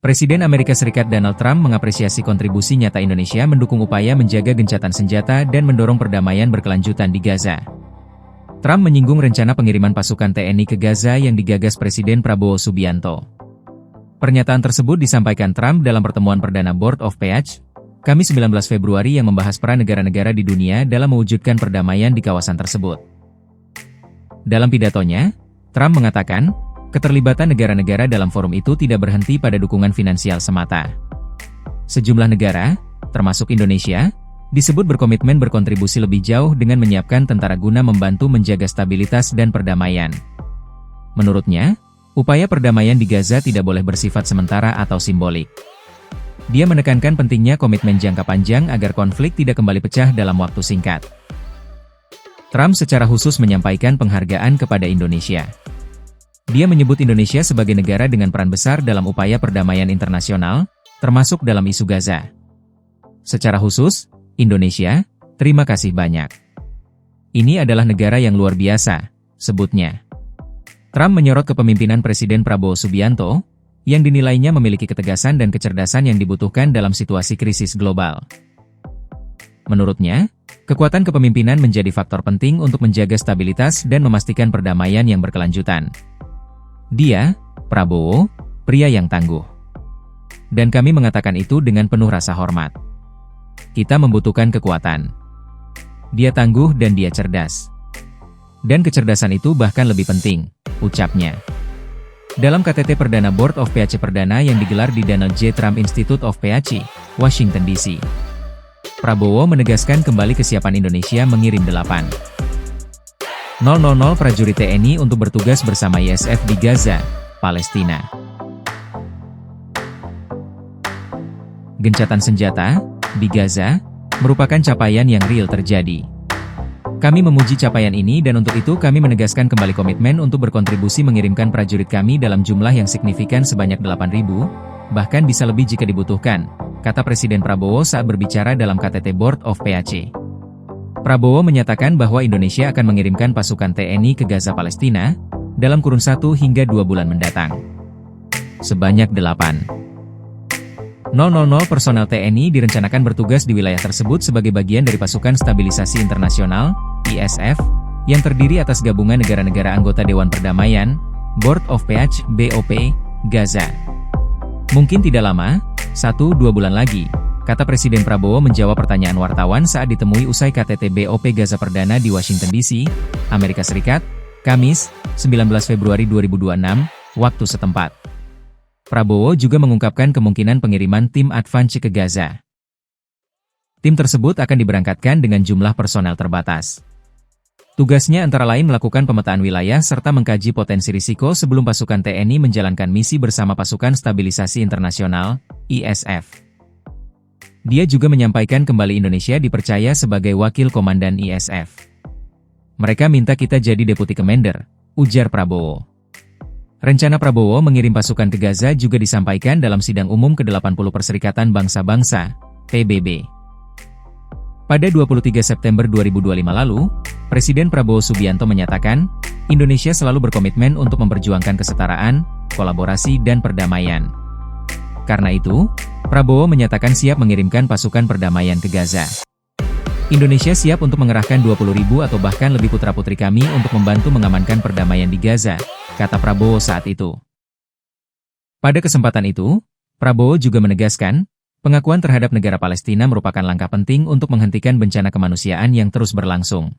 Presiden Amerika Serikat Donald Trump mengapresiasi kontribusi nyata Indonesia mendukung upaya menjaga gencatan senjata dan mendorong perdamaian berkelanjutan di Gaza. Trump menyinggung rencana pengiriman pasukan TNI ke Gaza yang digagas Presiden Prabowo Subianto. Pernyataan tersebut disampaikan Trump dalam pertemuan perdana Board of PH, Kamis 19 Februari yang membahas peran negara-negara di dunia dalam mewujudkan perdamaian di kawasan tersebut. Dalam pidatonya, Trump mengatakan, keterlibatan negara-negara dalam forum itu tidak berhenti pada dukungan finansial semata. Sejumlah negara, termasuk Indonesia, disebut berkomitmen berkontribusi lebih jauh dengan menyiapkan tentara guna membantu menjaga stabilitas dan perdamaian. Menurutnya, upaya perdamaian di Gaza tidak boleh bersifat sementara atau simbolik. Dia menekankan pentingnya komitmen jangka panjang agar konflik tidak kembali pecah dalam waktu singkat. Trump secara khusus menyampaikan penghargaan kepada Indonesia. Dia menyebut Indonesia sebagai negara dengan peran besar dalam upaya perdamaian internasional, termasuk dalam isu Gaza. Secara khusus, Indonesia, terima kasih banyak. Ini adalah negara yang luar biasa, sebutnya. Trump menyorot kepemimpinan Presiden Prabowo Subianto, yang dinilainya memiliki ketegasan dan kecerdasan yang dibutuhkan dalam situasi krisis global. Menurutnya, kekuatan kepemimpinan menjadi faktor penting untuk menjaga stabilitas dan memastikan perdamaian yang berkelanjutan. Dia, Prabowo, pria yang tangguh. Dan kami mengatakan itu dengan penuh rasa hormat. Kita membutuhkan kekuatan. Dia tangguh dan dia cerdas. Dan kecerdasan itu bahkan lebih penting, ucapnya. Dalam KTT Perdana Board of PH Perdana yang digelar di Donald J. Trump Institute of PH, Washington DC. Prabowo menegaskan kembali kesiapan Indonesia mengirim 800 prajurit TNI untuk bertugas bersama ISF di Gaza, Palestina. Gencatan senjata di Gaza merupakan capaian yang real terjadi. Kami memuji capaian ini dan untuk itu kami menegaskan kembali komitmen untuk berkontribusi mengirimkan prajurit kami dalam jumlah yang signifikan sebanyak 8.000, bahkan bisa lebih jika dibutuhkan, kata Presiden Prabowo saat berbicara dalam KTT Board of PH. Prabowo menyatakan bahwa Indonesia akan mengirimkan pasukan TNI ke Gaza Palestina, dalam kurun 1 hingga 2 bulan mendatang. Sebanyak 800 personel TNI direncanakan bertugas di wilayah tersebut sebagai bagian dari Pasukan Stabilisasi Internasional, ISF, yang terdiri atas gabungan negara-negara anggota Dewan Perdamaian, Board of PH, BOP, Gaza. Mungkin tidak lama, 1-2 bulan lagi, kata Presiden Prabowo menjawab pertanyaan wartawan saat ditemui usai KTT BOP Gaza Perdana di Washington DC, Amerika Serikat, Kamis, 19 Februari 2026, waktu setempat. Prabowo juga mengungkapkan kemungkinan pengiriman tim advance ke Gaza. Tim tersebut akan diberangkatkan dengan jumlah personel terbatas. Tugasnya antara lain melakukan pemetaan wilayah serta mengkaji potensi risiko sebelum pasukan TNI menjalankan misi bersama Pasukan Stabilisasi Internasional, ISF. Dia juga menyampaikan kembali Indonesia dipercaya sebagai wakil komandan ISF. Mereka minta kita jadi deputi commander, ujar Prabowo. Rencana Prabowo mengirim pasukan ke Gaza juga disampaikan dalam sidang umum ke-80 Perserikatan Bangsa-Bangsa, PBB. Pada 23 September 2025 lalu, Presiden Prabowo Subianto menyatakan, Indonesia selalu berkomitmen untuk memperjuangkan kesetaraan, kolaborasi dan perdamaian. Karena itu, Prabowo menyatakan siap mengirimkan pasukan perdamaian ke Gaza. Indonesia siap untuk mengerahkan 20.000 atau bahkan lebih putra-putri kami untuk membantu mengamankan perdamaian di Gaza, kata Prabowo saat itu. Pada kesempatan itu, Prabowo juga menegaskan, pengakuan terhadap negara Palestina merupakan langkah penting untuk menghentikan bencana kemanusiaan yang terus berlangsung.